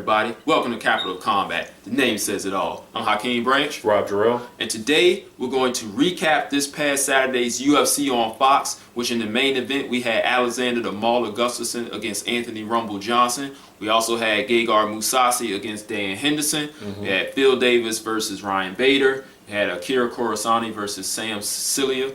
everybody? Welcome to Capital Combat. The name says it all. I'm Hakeem Branch. Rob Jarrell. And today we're going to recap this past Saturday's UFC on Fox, which in the main event we had Alexander the Mauler Gustafsson against Anthony Rumble Johnson. We also had Gegard Mousasi against Dan Henderson. We had Phil Davis versus Ryan Bader. We had Akira Corassani versus Sam Sicilia.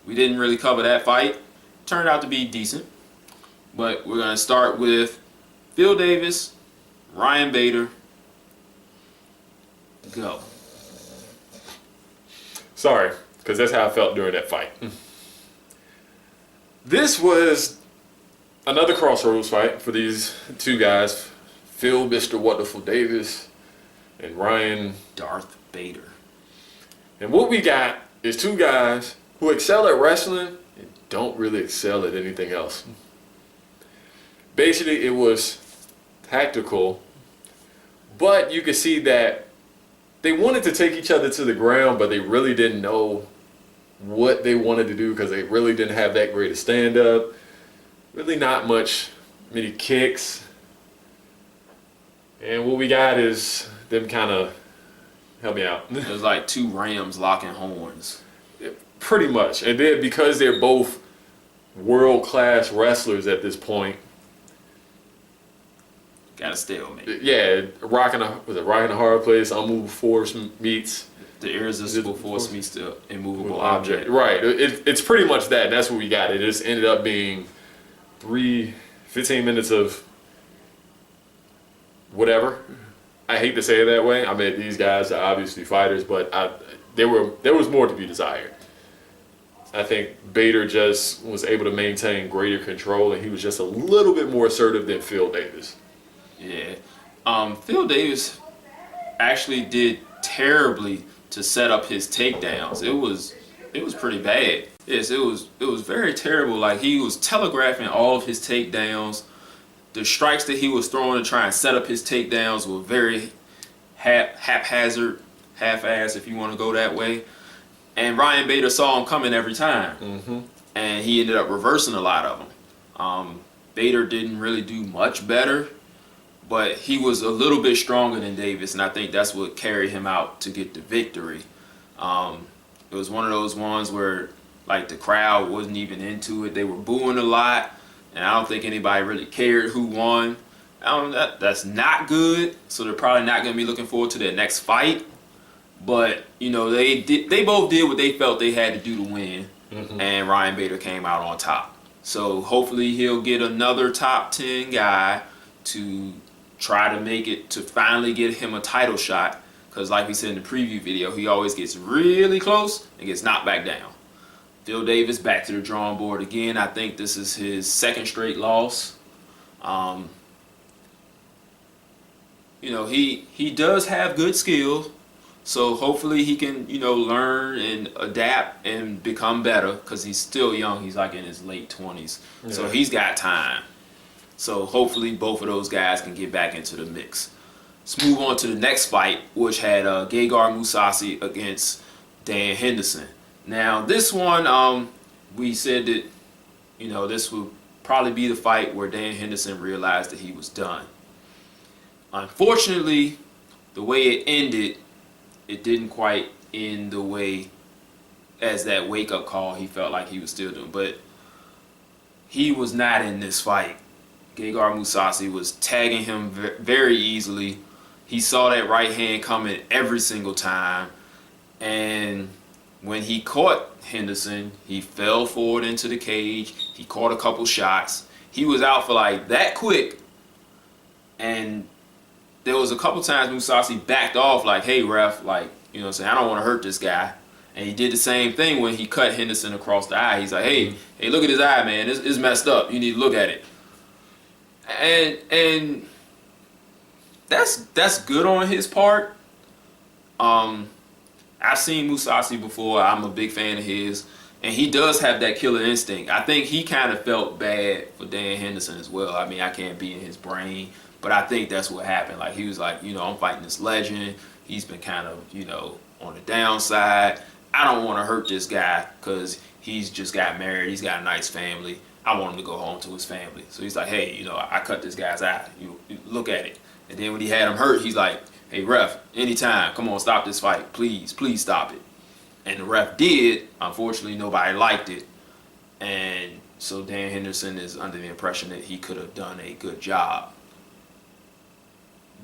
We didn't really cover that fight. Turned out to be decent. But we're going to start with Phil Davis, Ryan Bader. Go. Sorry, because that's how I felt during that fight. This was another crossroads fight for these two guys, Phil Mr. Wonderful Davis and Ryan Darth Bader. And what we got is two guys who excel at wrestling and don't really excel at anything else. Basically, it was tactical, but you could see that they wanted to take each other to the ground, but they really didn't know what they wanted to do because they really didn't have that great a stand-up. Really not many kicks. And what we got is them kind of, help me out. It was like two rams locking horns. Pretty much. And then because they're both world-class wrestlers at this point, Got a stalemate. yeah, rocking a hard place, unmovable force meets The irresistible force meets the immovable object. Right. It's pretty much that. And that's what we got. It just ended up being 15 minutes of whatever. I hate to say it that way. I mean, these guys are obviously fighters, but there was more to be desired. I think Bader just was able to maintain greater control, and he was just a little bit more assertive than Phil Davis. Yeah. Phil Davis actually did terribly to set up his takedowns. It was pretty bad. Yes, it was very terrible. Like, he was telegraphing all of his takedowns. The strikes that he was throwing to try and set up his takedowns were very haphazard, half-assed, if you want to go that way. And Ryan Bader saw him coming every time. And he ended up reversing a lot of them. Bader didn't really do much better, but he was a little bit stronger than Davis, and I think that's what carried him out to get the victory. It was one of those ones where, like, the crowd wasn't even into it. They were booing a lot, and I don't think anybody really cared who won. That's not good, so they're probably not going to be looking forward to their next fight. But, you know, they both did what they felt they had to do to win, and Ryan Bader came out on top. So hopefully he'll get another top 10 guy to try to make it, to finally get him a title shot, because like we said in the preview video, he always gets really close and gets knocked back down. Phil Davis back to the drawing board again. I think this is his second straight loss. You know, he does have good skills, so hopefully he can, you know, learn and adapt and become better, because he's still young. He's like in his late 20s, so he's got time. So hopefully both of those guys can get back into the mix. Let's move on to the next fight, which had Gegard Mousasi against Dan Henderson. Now this one, we said that, you know, this would probably be the fight where Dan Henderson realized that he was done. Unfortunately, the way it ended, it didn't quite end the way as that wake-up call he felt like he was still doing. But he was not in this fight. Gegard Mousasi was tagging him very easily. He saw that right hand coming every single time. And when he caught Henderson, he fell forward into the cage. He caught a couple shots. He was out for like that quick. And there was a couple times Mousasi backed off like, hey, ref, like, you know what I'm saying, I don't want to hurt this guy. And he did the same thing when he cut Henderson across the eye. He's like, hey, look at his eye, man. It's messed up. You need to look at it. And that's good on his part. I've seen Mousasi before. I'm a big fan of his, and he does have that killer instinct. I think he kind of felt bad for Dan Henderson as well. I mean, I can't be in his brain, but I think that's what happened. Like, he was like, you know, I'm fighting this legend. He's been kind of, you know, on the downside. I don't want to hurt this guy because he's just got married. He's got a nice family. I want him to go home to his family. So he's like, hey, I cut this guy's eye. You look at it. And then when he had him hurt, he's like, hey, ref, anytime, come on, stop this fight. Please stop it. And the ref did. Unfortunately, nobody liked it. And so Dan Henderson is under the impression that he could have done a good job.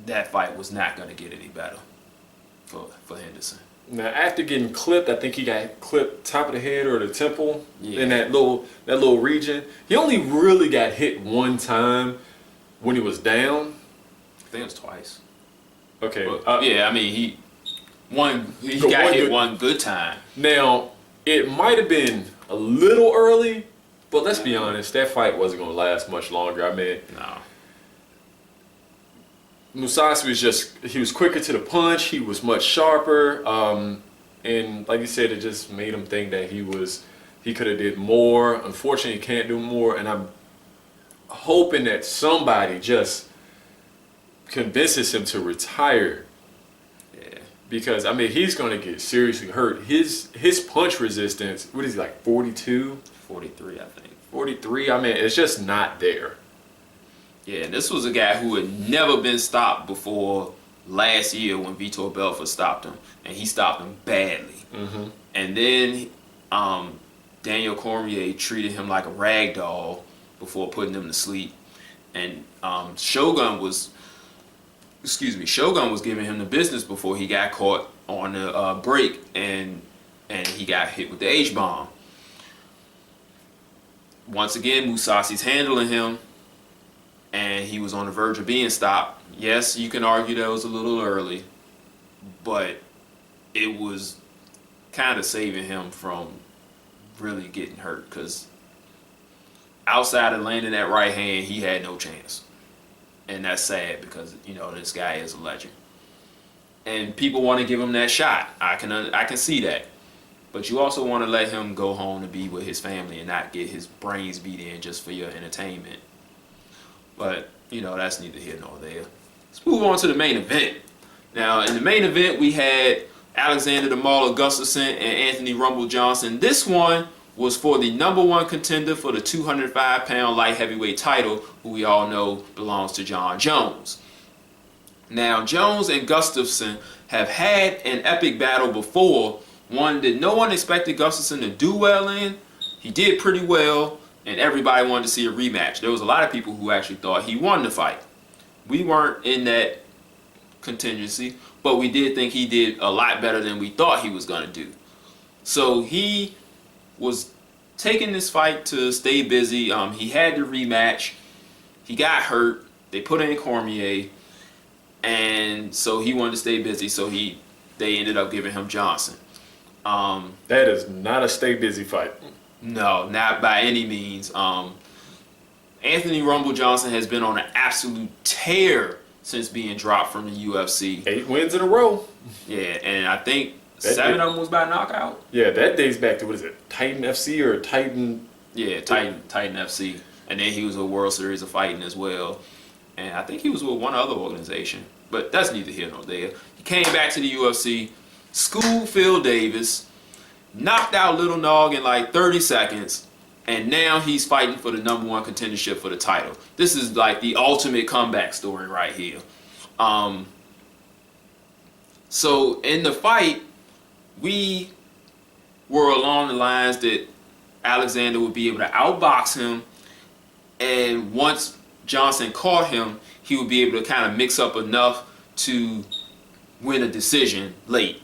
That fight was not going to get any better for Henderson. Now, after getting clipped, I think he got clipped top of the head or the temple Yeah. in that little region. He only really got hit one time when he was down. I think it was twice. Okay. But, yeah, I mean, he got hit one good time. Now, it might have been a little early, but let's be honest, that fight wasn't going to last much longer. I mean, No. Mousasi he was quicker to the punch. He was much sharper. And like you said, it just made him think that he could have did more. Unfortunately, he can't do more. And I'm hoping that somebody just convinces him to retire. Yeah. Because, I mean, he's going to get seriously hurt. His punch resistance, what is he, like 42? 43, I think. 43, I mean, it's just not there. Yeah, this was a guy who had never been stopped before last year when Vitor Belfort stopped him, and he stopped him badly. Mm-hmm. And then Daniel Cormier treated him like a rag doll before putting him to sleep. And Shogun was giving him the business before he got caught on the break, and he got hit with the H-bomb. Once again, Mousasi's handling him, and he was on the verge of being stopped. Yes, you can argue that was a little early, but it was kind of saving him from really getting hurt, because outside of landing that right hand, he had no chance. And that's sad, because this guy is a legend, and people want to give him that shot. I can see that, but you also want to let him go home to be with his family and not get his brains beat in just for your entertainment. But that's neither here nor there. Let's move on to the main event. Now, in the main event, we had Alexander the Mauler Gustafsson and Anthony Rumble Johnson. This one was for the #1 contender for the 205-pound light heavyweight title, who we all know belongs to John Jones. Now, Jones and Gustafsson have had an epic battle before, one that no one expected Gustafsson to do well in. He did pretty well, and everybody wanted to see a rematch. There was a lot of people who actually thought he won the fight. We weren't in that contingency, but we did think he did a lot better than we thought he was going to do. So he was taking this fight to stay busy. He had the rematch. He got hurt. They put in Cormier, and so he wanted to stay busy. So they ended up giving him Johnson. That is not a stay busy fight. No, not by any means. Anthony Rumble Johnson has been on an absolute tear since being dropped from the UFC. 8 wins in a row. Yeah, and I think 7 of them was by knockout. Yeah, that dates back to, what is it, Titan FC or Titan? Yeah, Titan FC. And then he was with World Series of Fighting as well. And I think he was with one other organization. But that's neither here nor there. He came back to the UFC, schooled Phil Davis, knocked out Little Nog in like 30 seconds, and now he's fighting for the #1 contendership for the title. This is like the ultimate comeback story right here. So in the fight, we were along the lines that Alexander would be able to outbox him, and once Johnson caught him, he would be able to kind of mix up enough to win a decision late.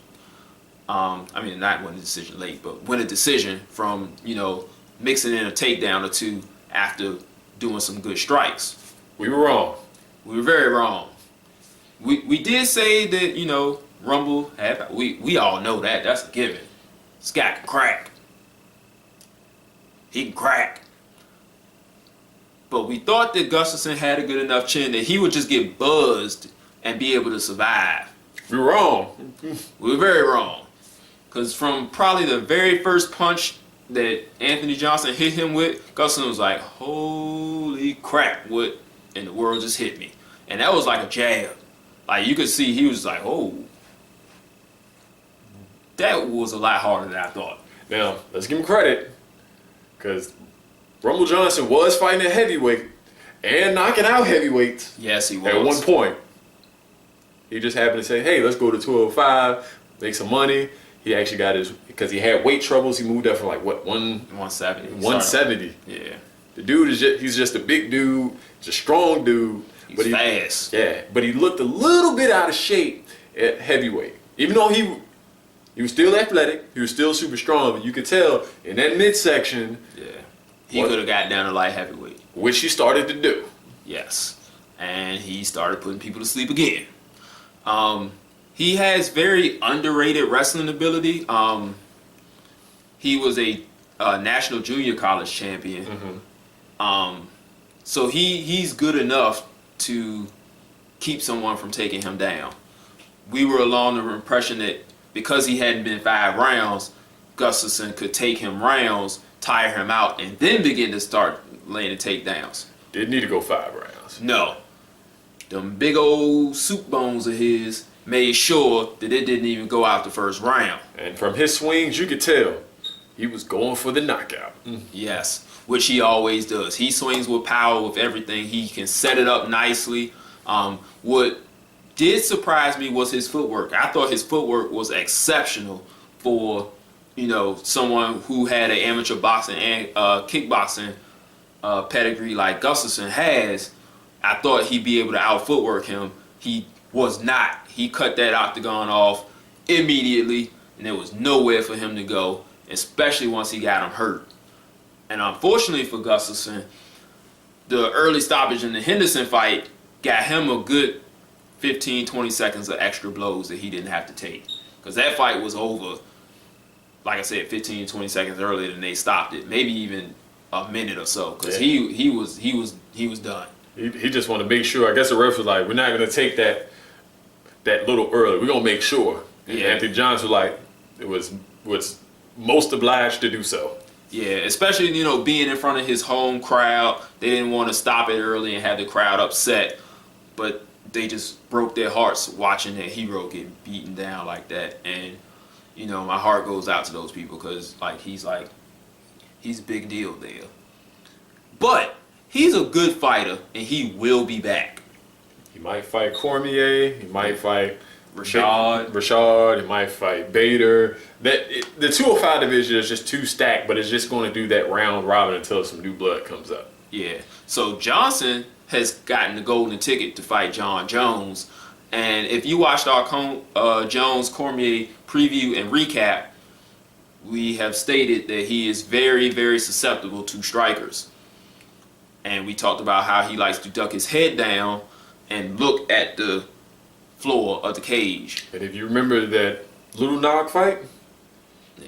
Not win a decision late, but win a decision from, mixing in a takedown or two after doing some good strikes. We were wrong. We were very wrong. We did say that, Rumble had, we all know that. That's a given. This guy can crack. He can crack. But we thought that Gustafsson had a good enough chin that he would just get buzzed and be able to survive. We were wrong. We were very wrong. Because from probably the very first punch that Anthony Johnson hit him with, Gustafsson was like, holy crap, what in the world just hit me? And that was like a jab. Like, you could see he was like, oh. That was a lot harder than I thought. Now, let's give him credit, because Rumble Johnson was fighting at heavyweight and knocking out heavyweights. Yes, he was. At one point. He just happened to say, hey, let's go to 205, make some money. He actually got his, because he had weight troubles, he moved up from like, what, 170. 170. Yeah. The dude is just, he's just a big dude, he's a strong dude. He's fast. Yeah, but he looked a little bit out of shape at heavyweight. Even though he was still athletic, he was still super strong, but you could tell in that midsection. Yeah. He could have got down to light heavyweight. Which he started to do. Yes. And he started putting people to sleep again. He has very underrated wrestling ability. He was a national junior college champion. Mm-hmm. So he's good enough to keep someone from taking him down. We were along the impression that because he hadn't been 5 rounds, Gustafsson could take him rounds, tire him out, and then begin to start laying the takedowns. Didn't need to go 5 rounds. No. Them big old soup bones of his made sure that it didn't even go out the first round. And from his swings, you could tell he was going for the knockout. Yes, which he always does. He swings with power, with everything. He can set it up nicely. What did surprise me was his footwork. I thought his footwork was exceptional for, someone who had an amateur boxing and kickboxing pedigree like Gustafsson has. I thought he'd be able to out footwork him. He was not. He cut that octagon off immediately, and there was nowhere for him to go, especially once he got him hurt. And unfortunately for Gustafsson, the early stoppage in the Henderson fight got him a good 15-20 seconds of extra blows that he didn't have to take. Because that fight was over, like I said, 15-20 seconds earlier than they stopped it. Maybe even a minute or so, because he was done. He just wanted to make sure. I guess the ref was like, we're not going to take that little early. We're going to make sure. And Anthony Johnson was like, was most obliged to do so. Yeah, especially, being in front of his home crowd. They didn't want to stop it early and have the crowd upset. But they just broke their hearts watching their hero get beaten down like that. And, my heart goes out to those people because, he's a big deal there. But he's a good fighter, and he will be back. He might fight Cormier. He might fight Rashad. He might fight Bader. The 205 division is just too stacked, but it's just going to do that round robin until some new blood comes up. Yeah. So Johnson has gotten the golden ticket to fight John Jones. And if you watched our Jones-Cormier preview and recap, we have stated that he is very, very susceptible to strikers. And we talked about how he likes to duck his head down and look at the floor of the cage. And if you remember that little knock fight,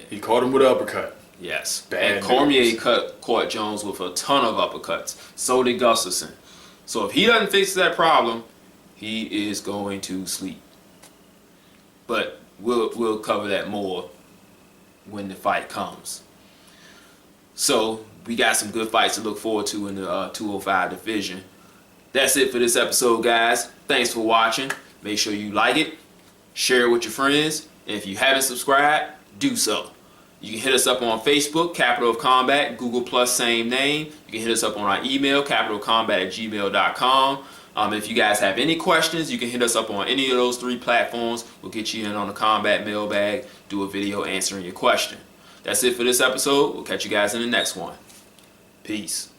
he caught him with an uppercut. Yes. And Cormier caught Jones with a ton of uppercuts. So did Gustafsson. So if he doesn't fix that problem, he is going to sleep. But we'll cover that more when the fight comes. So we got some good fights to look forward to in the 205 division. That's it for this episode, guys. Thanks for watching. Make sure you like it, share it with your friends, and if you haven't subscribed, do so. You can hit us up on Facebook, Capital of Combat, Google+, same name. You can hit us up on our email, capitalcombat@gmail.com. If you guys have any questions, you can hit us up on any of those 3 platforms. We'll get you in on the Combat Mailbag, do a video answering your question. That's it for this episode. We'll catch you guys in the next one. Peace.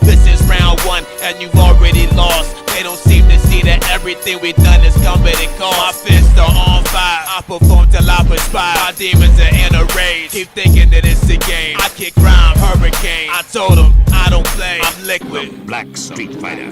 This is round 1 and you've already lost. They don't seem to see that everything we've done is coming and cost. My fists are on fire, I perform till I perspire. My demons are in a rage, keep thinking that it's a game. I kick rhyme, hurricane, I told them I don't play, I'm liquid. Black Street Fighter.